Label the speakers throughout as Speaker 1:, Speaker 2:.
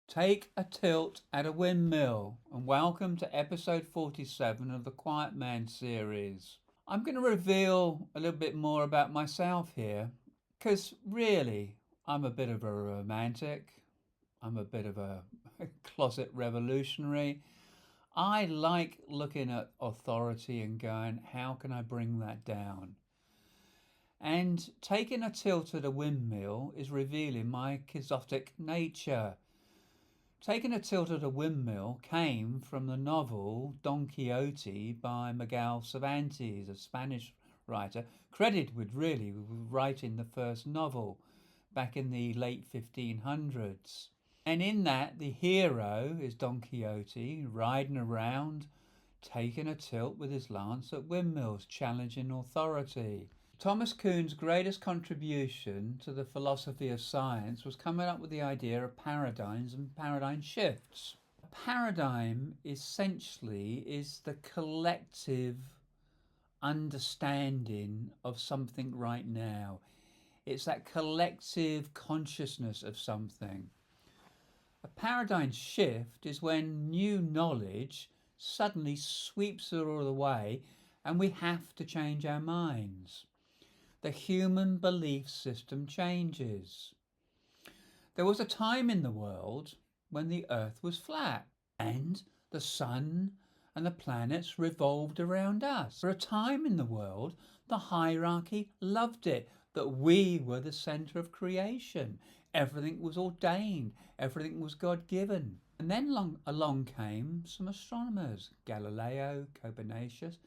Speaker 1: Take a tilt at a windmill, and welcome to episode 47 of the Quiet Man series. I'm going to reveal a little bit more about myself here, because really, I'm a bit of a romantic. I'm a bit of a closet revolutionary. I like looking at authority and going, how can I bring that down? And taking a tilt at a windmill is revealing my quixotic nature. Taking a tilt at a windmill came from the novel Don Quixote by Miguel Cervantes, a Spanish writer, credited with writing the first novel back in the late 1500s. And in that, the hero is Don Quixote riding around, taking a tilt with his lance at windmills, challenging authority. Thomas Kuhn's greatest contribution to the philosophy of science was coming up with the idea of paradigms and paradigm shifts. A paradigm essentially is the collective understanding of something right now. It's that collective consciousness of something. A paradigm shift is when new knowledge suddenly sweeps it all away and we have to change our minds. The human belief system changes. There was a time in the world when the earth was flat and the sun and the planets revolved around us. For a time in the world, the hierarchy loved it, that we were the center of creation. Everything was ordained, everything was God-given. And then along came some astronomers, Galileo, Copernicus,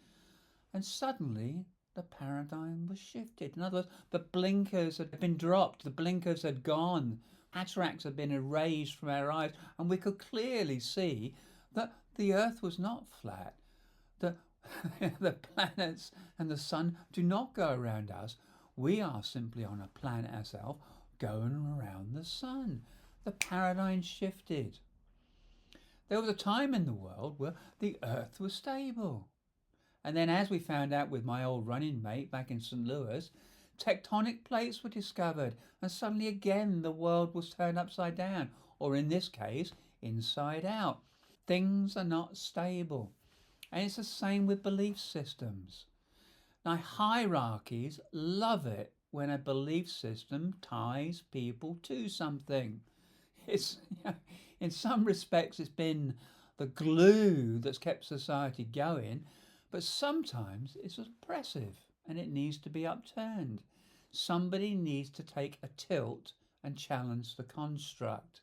Speaker 1: and suddenly the paradigm was shifted. In other words, the blinkers had been dropped, the blinkers had gone, cataracts had been erased from our eyes, and we could clearly see that the earth was not flat, that the planets and the sun do not go around us. We are simply on a planet ourselves going around the sun. The paradigm shifted. There was a time in the world where the earth was stable. And then, as we found out with my old running mate back in St. Louis, tectonic plates were discovered, and suddenly again the world was turned upside down, or in this case, inside out. Things are not stable. And it's the same with belief systems. Now, hierarchies love it when a belief system ties people to something. In some respects, it's been the glue that's kept society going. But sometimes it's oppressive and it needs to be upturned. Somebody needs to take a tilt and challenge the construct.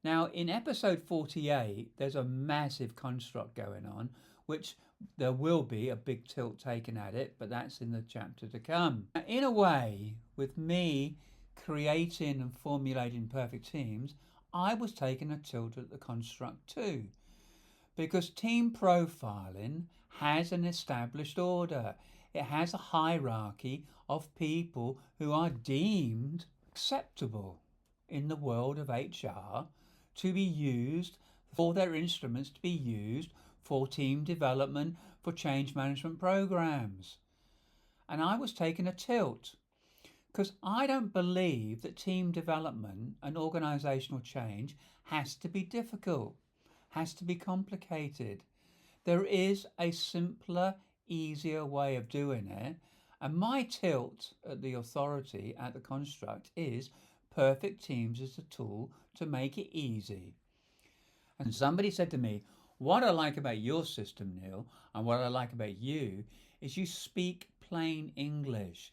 Speaker 1: Now, in episode 48, there's a massive construct going on, which there will be a big tilt taken at it, but that's in the chapter to come. Now, in a way, with me creating and formulating perfect teams, I was taking a tilt at the construct too. Because team profiling has an established order. It has a hierarchy of people who are deemed acceptable in the world of HR to be used for their instruments, to be used for team development, for change management programs. And I was taking a tilt because I don't believe that team development and organisational change has to be difficult, has to be complicated. There is a simpler, easier way of doing it. And my tilt at the authority, at the construct, is perfect teams as a tool to make it easy. And somebody said to me, what I like about your system, Neil, and what I like about you, is you speak plain English.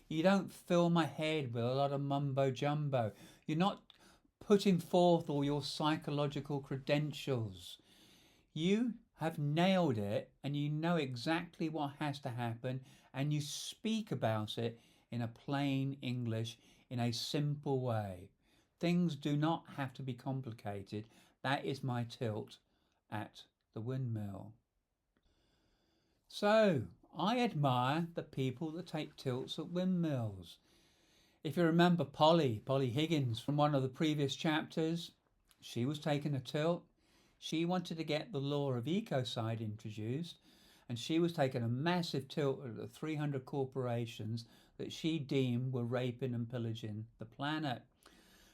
Speaker 1: You don't fill my head with a lot of mumbo jumbo. You're not putting forth all your psychological credentials. You have nailed it and you know exactly what has to happen and you speak about it in a plain English, in a simple way. Things do not have to be complicated. That is my tilt at the windmill. So, I admire the people that take tilts at windmills. If you remember Polly Higgins from one of the previous chapters, she was taking a tilt. She wanted to get the law of ecocide introduced, and she was taking a massive tilt at the 300 corporations that she deemed were raping and pillaging the planet.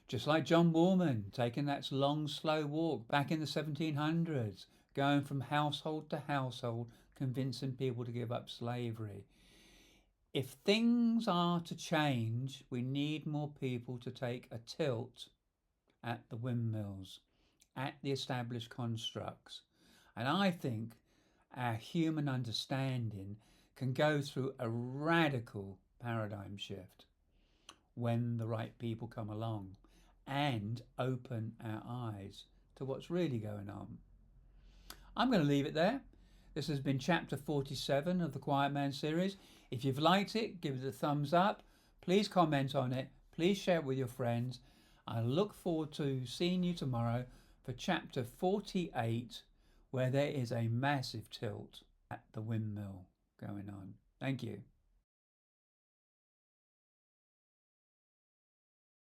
Speaker 1: Just like John Woolman taking that long, slow walk back in the 1700s, going from household to household, convincing people to give up slavery. If things are to change, we need more people to take a tilt at the windmills, at the established constructs. And I think our human understanding can go through a radical paradigm shift when the right people come along and open our eyes to what's really going on. I'm going to leave it there. This has been chapter 47 of the Quiet Man series. If you've liked it, give it a thumbs up. Please comment on it. Please share it with your friends. I look forward to seeing you tomorrow for chapter 48, where there is a massive tilt at the windmill going on. Thank you.